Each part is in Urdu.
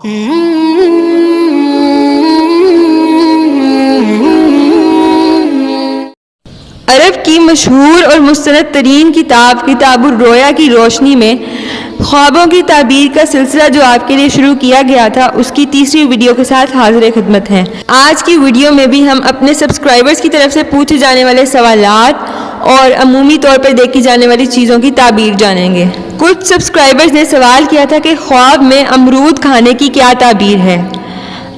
عرب کی مشہور اور مستند ترین کتاب کتاب الرؤیا کی روشنی میں خوابوں کی تعبیر کا سلسلہ جو آپ کے لیے شروع کیا گیا تھا، اس کی تیسری ویڈیو کے ساتھ حاضر خدمت ہیں۔ آج کی ویڈیو میں بھی ہم اپنے سبسکرائبرز کی طرف سے پوچھے جانے والے سوالات اور عمومی طور پر دیکھی جانے والی چیزوں کی تعبیر جانیں گے۔ کچھ سبسکرائبرز نے سوال کیا تھا کہ خواب میں امرود کھانے کی کیا تعبیر ہے؟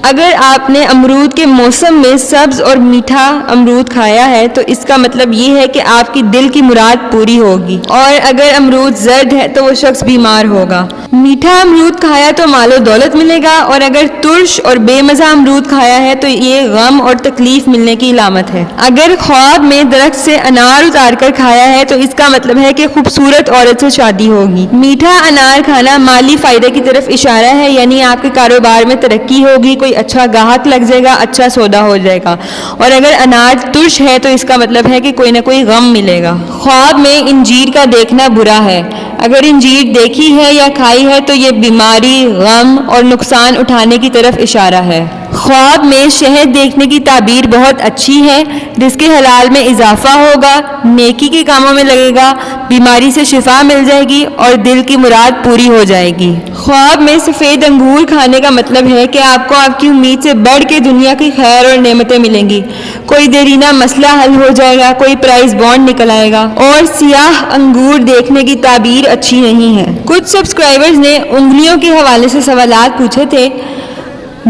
اگر آپ نے امرود کے موسم میں سبز اور میٹھا امرود کھایا ہے تو اس کا مطلب یہ ہے کہ آپ کی دل کی مراد پوری ہوگی، اور اگر امرود زرد ہے تو وہ شخص بیمار ہوگا۔ میٹھا امرود کھایا تو مال و دولت ملے گا، اور اگر ترش اور بے مزہ امرود کھایا ہے تو یہ غم اور تکلیف ملنے کی علامت ہے۔ اگر خواب میں درخت سے انار اتار کر کھایا ہے تو اس کا مطلب ہے کہ خوبصورت عورت سے شادی ہوگی۔ میٹھا انار کھانا مالی فائدے کی طرف اشارہ ہے، یعنی آپ کے کاروبار میں ترقی ہوگی، کوئی اچھا گاہک لگ جائے گا، اچھا سودا ہو جائے گا۔ اور اگر انار ترش ہے تو اس کا مطلب ہے کہ کوئی نہ کوئی غم ملے گا۔ خواب میں انجیر کا دیکھنا برا ہے۔ اگر انجیر دیکھی ہے یا کھائی ہے تو یہ بیماری، غم اور نقصان اٹھانے کی طرف اشارہ ہے۔ خواب میں شہد دیکھنے کی تعبیر بہت اچھی ہے، رزق حلال میں اضافہ ہوگا، نیکی کے کاموں میں لگے گا، بیماری سے شفا مل جائے گی اور دل کی مراد پوری ہو جائے گی۔ خواب میں سفید انگور کھانے کا مطلب ہے کہ آپ کو آپ کی امید سے بڑھ کے دنیا کی خیر اور نعمتیں ملیں گی، کوئی دیرینہ مسئلہ حل ہو جائے گا، کوئی پرائز بانڈ نکل آئے گا۔ اور سیاہ انگور دیکھنے کی تعبیر اچھی نہیں ہے۔ کچھ سبسکرائبرز نے انگلیوں کے حوالے سے سوالات پوچھے تھے۔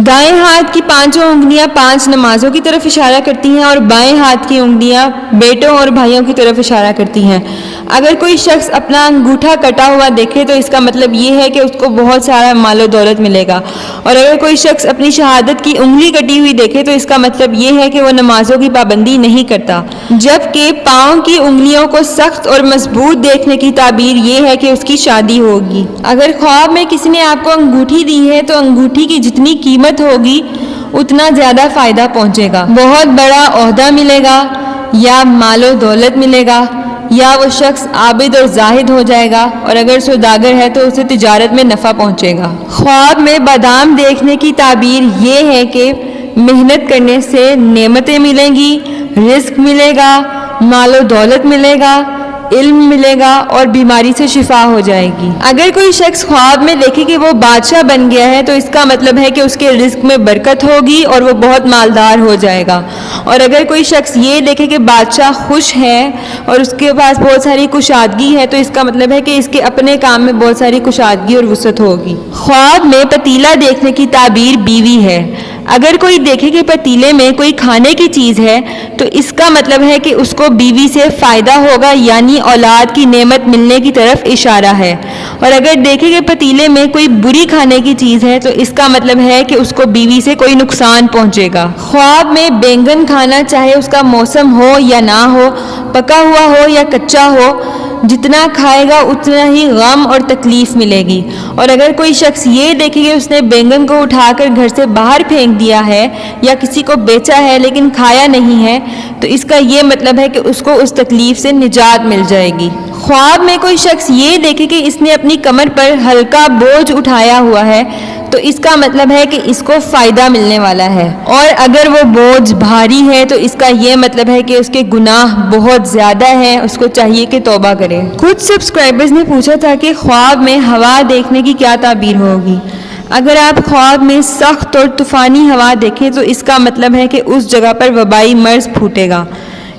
دائیں ہاتھ کی پانچوں انگلیاں 5 نمازوں کی طرف اشارہ کرتی ہیں، اور بائیں ہاتھ کی انگلیاں بیٹوں اور بھائیوں کی طرف اشارہ کرتی ہیں۔ اگر کوئی شخص اپنا انگوٹھا کٹا ہوا دیکھے تو اس کا مطلب یہ ہے کہ اس کو بہت سارا مال و دولت ملے گا، اور اگر کوئی شخص اپنی شہادت کی انگلی کٹی ہوئی دیکھے تو اس کا مطلب یہ ہے کہ وہ نمازوں کی پابندی نہیں کرتا۔ جبکہ پاؤں کی انگلیوں کو سخت اور مضبوط دیکھنے کی تعبیر یہ ہے کہ اس کی شادی ہوگی۔ اگر خواب میں کسی نے آپ کو انگوٹھی دی ہے تو انگوٹھی کی جتنی قیمت ہوگی اتنا زیادہ فائدہ پہنچے گا، بہت بڑا عہدہ ملے گا، یا مال و دولت ملے گا، یا وہ شخص عابد اور زاہد ہو جائے گا، اور اگر سوداگر ہے تو اسے تجارت میں نفع پہنچے گا۔ خواب میں بادام دیکھنے کی تعبیر یہ ہے کہ محنت کرنے سے نعمتیں ملیں گی، رزق ملے گا، مال و دولت ملے گا، علم ملے گا، اور بیماری سے شفا ہو جائے گی۔ اگر کوئی شخص خواب میں دیکھے کہ وہ بادشاہ بن گیا ہے تو اس کا مطلب ہے کہ اس کے رزق میں برکت ہوگی اور وہ بہت مالدار ہو جائے گا۔ اور اگر کوئی شخص یہ دیکھے کہ بادشاہ خوش ہے اور اس کے پاس بہت ساری کشادگی ہے تو اس کا مطلب ہے کہ اس کے اپنے کام میں بہت ساری کشادگی اور وسعت ہوگی۔ خواب میں پتیلا دیکھنے کی تعبیر بیوی ہے۔ اگر کوئی دیکھے کہ پتیلے میں کوئی کھانے کی چیز ہے تو اس کا مطلب ہے کہ اس کو بیوی سے فائدہ ہوگا، یعنی اولاد کی نعمت ملنے کی طرف اشارہ ہے۔ اور اگر دیکھے کہ پتیلے میں کوئی بری کھانے کی چیز ہے تو اس کا مطلب ہے کہ اس کو بیوی سے کوئی نقصان پہنچے گا۔ خواب میں بینگن کھانا، چاہے اس کا موسم ہو یا نہ ہو، پکا ہوا ہو یا کچا ہو، جتنا کھائے گا اتنا ہی غم اور تکلیف ملے گی۔ اور اگر کوئی شخص یہ دیکھے کہ اس نے بینگن کو اٹھا کر گھر سے باہر پھینک دیا ہے یا کسی کو بیچا ہے لیکن کھایا نہیں ہے تو اس کا یہ مطلب ہے کہ اس کو اس تکلیف سے نجات مل جائے گی۔ خواب میں کوئی شخص یہ دیکھے کہ اس نے اپنی کمر پر ہلکا بوجھ اٹھایا ہوا ہے تو اس کا مطلب ہے کہ اس کو فائدہ ملنے والا ہے، اور اگر وہ بوجھ بھاری ہے تو اس کا یہ مطلب ہے کہ اس کے گناہ بہت زیادہ ہیں، اس کو چاہیے کہ توبہ کرے۔ کچھ سبسکرائبرز نے پوچھا تھا کہ خواب میں ہوا دیکھنے کی کیا تعبیر ہوگی؟ اگر آپ خواب میں سخت اور طوفانی ہوا دیکھیں تو اس کا مطلب ہے کہ اس جگہ پر وبائی مرض پھوٹے گا۔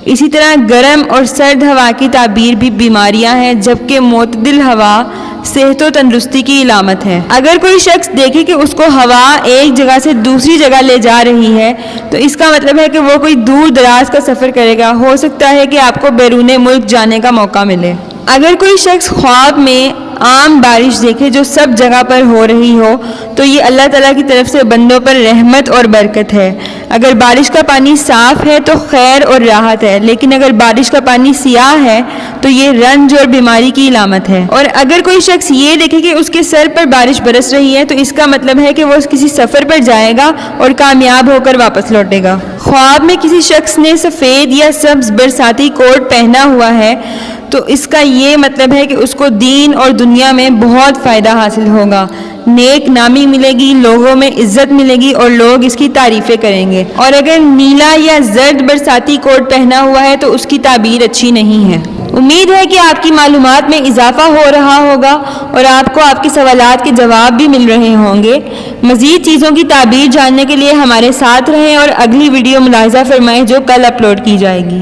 اسی طرح گرم اور سرد ہوا کی تعبیر بھی بیماریاں ہیں، جبکہ معتدل ہوا صحت و تندرستی کی علامت ہے۔ اگر کوئی شخص دیکھے کہ اس کو ہوا ایک جگہ سے دوسری جگہ لے جا رہی ہے تو اس کا مطلب ہے کہ وہ کوئی دور دراز کا سفر کرے گا، ہو سکتا ہے کہ آپ کو بیرون ملک جانے کا موقع ملے۔ اگر کوئی شخص خواب میں عام بارش دیکھے جو سب جگہ پر ہو رہی ہو تو یہ اللہ تعالیٰ کی طرف سے بندوں پر رحمت اور برکت ہے۔ اگر بارش کا پانی صاف ہے تو خیر اور راحت ہے، لیکن اگر بارش کا پانی سیاہ ہے تو یہ رنج اور بیماری کی علامت ہے۔ اور اگر کوئی شخص یہ دیکھے کہ اس کے سر پر بارش برس رہی ہے تو اس کا مطلب ہے کہ وہ کسی سفر پر جائے گا اور کامیاب ہو کر واپس لوٹے گا۔ خواب میں کسی شخص نے سفید یا سبز برساتی کوٹ پہنا ہوا ہے تو اس کا یہ مطلب ہے کہ اس کو دین اور دنیا میں بہت فائدہ حاصل ہوگا، نیک نامی ملے گی، لوگوں میں عزت ملے گی اور لوگ اس کی تعریفیں کریں گے۔ اور اگر نیلا یا زرد برساتی کوٹ پہنا ہوا ہے تو اس کی تعبیر اچھی نہیں ہے۔ امید ہے کہ آپ کی معلومات میں اضافہ ہو رہا ہوگا اور آپ کو آپ کے سوالات کے جواب بھی مل رہے ہوں گے۔ مزید چیزوں کی تعبیر جاننے کے لیے ہمارے ساتھ رہیں اور اگلی ویڈیو ملاحظہ فرمائیں جو کل اپلوڈ کی جائے گی۔